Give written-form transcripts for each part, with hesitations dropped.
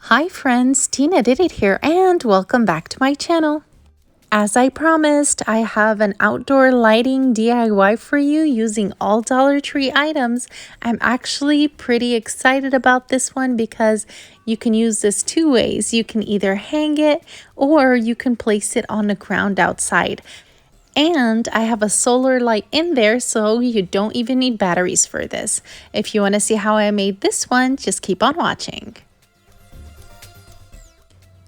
Hi friends, Tina did it here and welcome back to my channel. As I promised, I have an outdoor lighting DIY for you using all Dollar Tree items. I'm actually pretty excited about this one because you can use this two ways. You can either hang it or you can place it on the ground outside. And I have a solar light in there, so you don't even need batteries for this. If you want to see how I made this one, just keep on watching.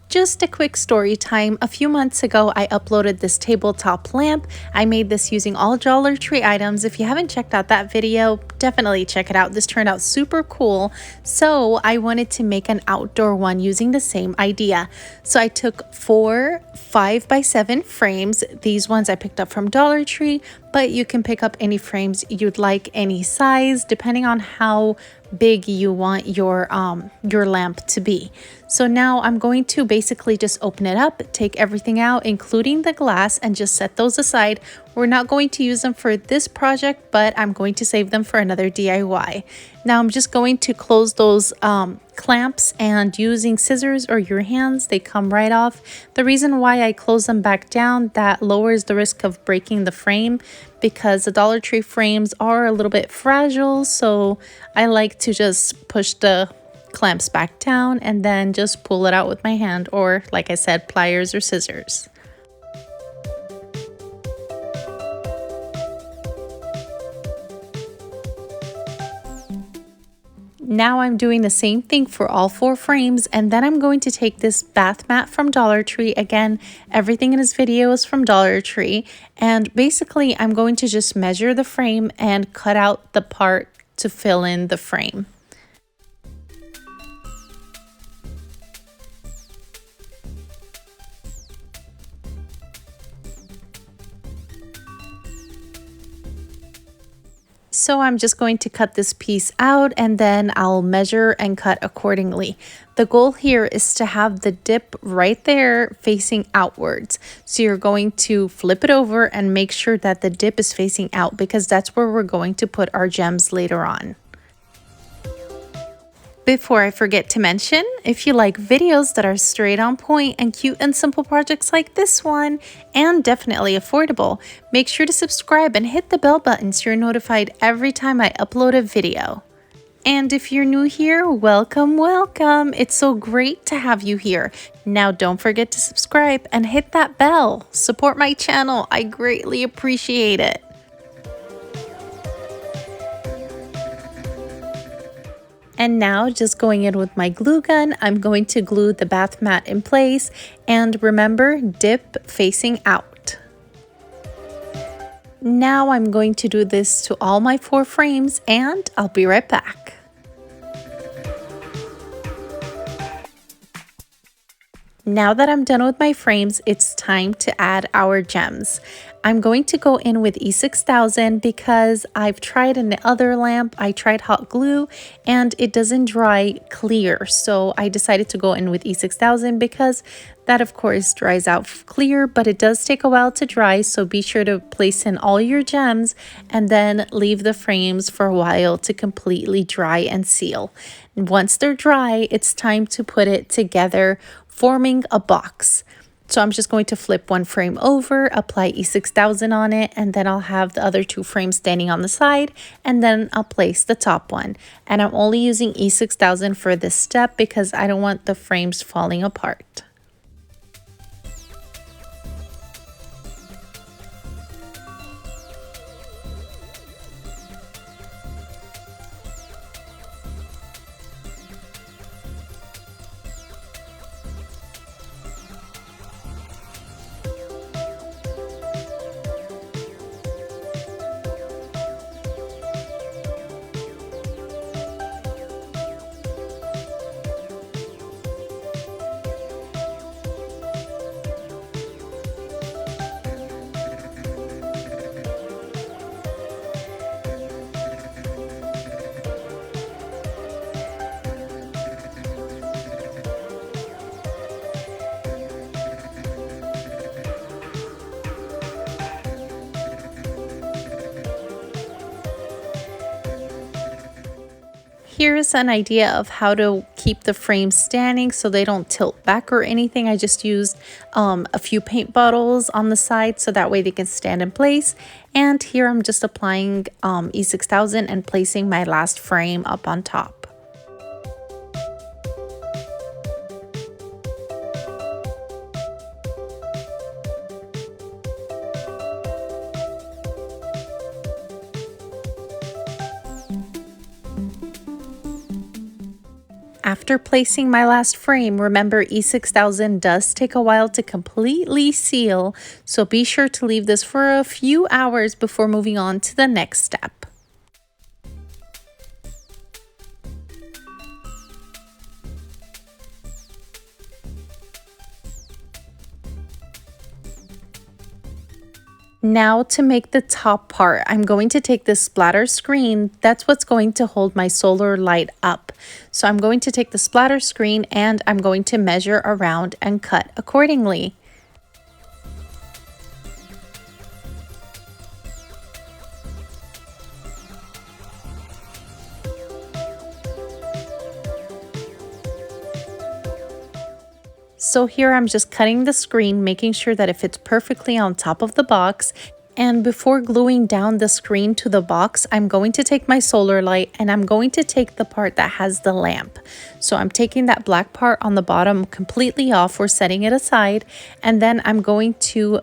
Just a quick story time. A few months ago, I uploaded this tabletop lamp. I made this using all Dollar Tree items. If you haven't checked out that video, definitely check it out. This turned out super cool. So I wanted to make an outdoor one using the same idea. So I took 4 5x7 frames. These ones I picked up from Dollar Tree, but you can pick up any frames you'd like, any size, depending on how big you want your lamp to be. So now I'm going to basically just open it up, take everything out, including the glass, and just set those aside. We're not going to use them for this project, but I'm going to save them for another DIY. Now I'm just going to close those clamps, and using scissors or your hands, they come right off. The reason why I close them back down, that lowers the risk of breaking the frame, because the Dollar Tree frames are a little bit fragile, so I like to just push the clamps back down and then just pull it out with my hand, or like I said, pliers or scissors. Now I'm doing the same thing for all 4 frames, and then I'm going to take this bath mat from Dollar Tree. Again, everything in this video is from Dollar Tree, and basically I'm going to just measure the frame and cut out the part to fill in the frame. So I'm just going to cut this piece out, and then I'll measure and cut accordingly. The goal here is to have the dip right there facing outwards. So you're going to flip it over and make sure that the dip is facing out, because that's where we're going to put our gems later on. Before I forget to mention, if you like videos that are straight on point and cute and simple projects like this one, and definitely affordable, make sure to subscribe and hit the bell button so you're notified every time I upload a video. And if you're new here, welcome, welcome. It's so great to have you here. Now don't forget to subscribe and hit that bell. Support my channel. I greatly appreciate it. And now, just going in with my glue gun, I'm going to glue the bath mat in place. And remember, dip facing out. Now I'm going to do this to all my 4 frames, and I'll be right back. Now that I'm done with my frames, it's time to add our gems. I'm going to go in with E6000 because I've tried in the other lamp, I tried hot glue, and it doesn't dry clear. So I decided to go in with E6000 because that of course dries out clear, but it does take a while to dry. So be sure to place in all your gems and then leave the frames for a while to completely dry and seal. Once they're dry, it's time to put it together, forming a box. So I'm just going to flip one frame over, apply E6000 on it, and then I'll have the other 2 frames standing on the side, and then I'll place the top one. And I'm only using E6000 for this step because I don't want the frames falling apart. here's an idea of how to keep the frames standing so they don't tilt back or anything. I just used a few paint bottles on the side so that way they can stand in place. And here I'm just applying E6000 and placing my last frame up on top. After placing my last frame, remember E6000 does take a while to completely seal, so be sure to leave this for a few hours before moving on to the next step. Now to make the top part, I'm going to take this splatter screen. That's what's going to hold my solar light up. So I'm going to take the splatter screen and I'm going to measure around and cut accordingly. So here I'm just cutting the screen, making sure that it fits perfectly on top of the box. And before gluing down the screen to the box, I'm going to take my solar light and I'm going to take the part that has the lamp. So I'm taking that black part on the bottom completely off, we're setting it aside, and then I'm going to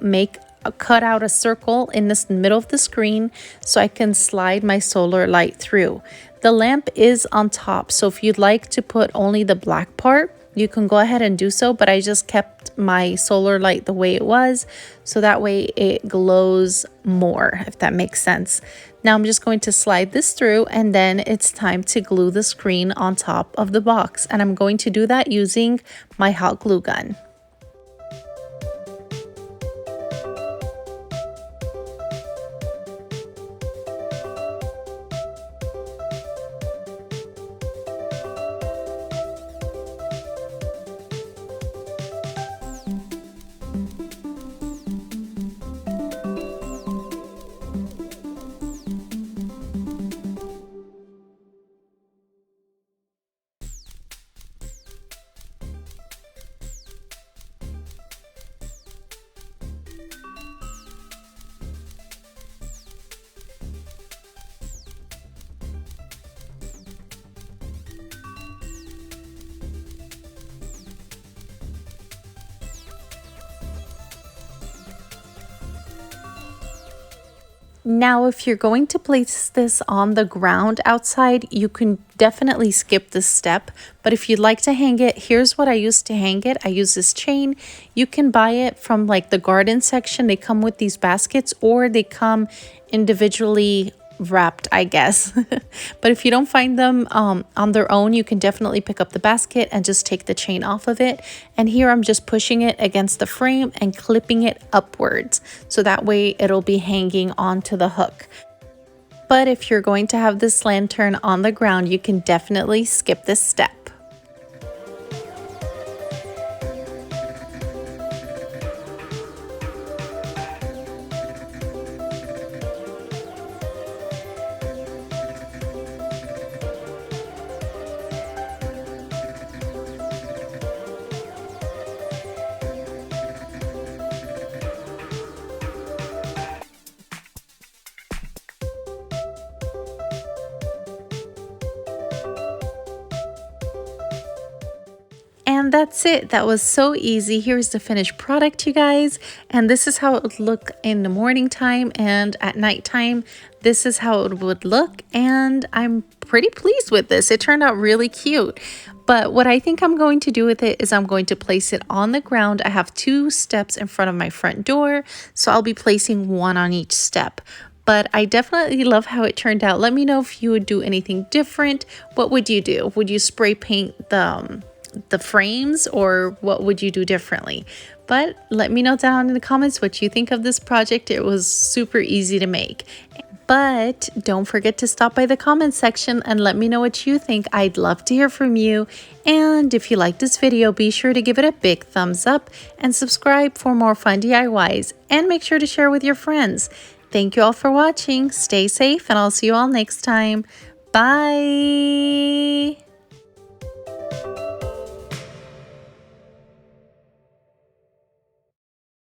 cut out a circle in the middle of the screen so I can slide my solar light through. The lamp is on top, so if you'd like to put only the black part, you can go ahead and do so, but I just kept my solar light the way it was, so that way it glows more, if that makes sense. Now I'm just going to slide this through, and then it's time to glue the screen on top of the box, and I'm going to do that using my hot glue gun. Now, if you're going to place this on the ground outside, you can definitely skip this step. But if you'd like to hang it, here's what I use to hang it. I use this chain. You can buy it from like the garden section. They come with these baskets, or they come individually wrapped, I guess. But if you don't find them on their own, you can definitely pick up the basket and just take the chain off of it. And here I'm just pushing it against the frame and clipping it upwards, so that way it'll be hanging onto the hook. But if you're going to have this lantern on the ground, you can definitely skip this step. And that's it. That was so easy. Here's the finished product, you guys. And this is how it would look in the morning time, and at nighttime, this is how it would look. And I'm pretty pleased with this. It turned out really cute. But what I think I'm going to do with it is I'm going to place it on the ground. I have 2 steps in front of my front door, so I'll be placing 1 on each step. But I definitely love how it turned out. Let me know if you would do anything different. What would you do? Would you spray paint the frames, or what would you do differently? But let me know down in the comments what you think of this project. It was super easy to make. But don't forget to stop by the comment section and let me know what you think. I'd love to hear from you. And if you like this video, be sure to give it a big thumbs up and subscribe for more fun DIYs, and make sure to share with your friends. Thank you all for watching. Stay safe, and I'll see you all next time. Bye!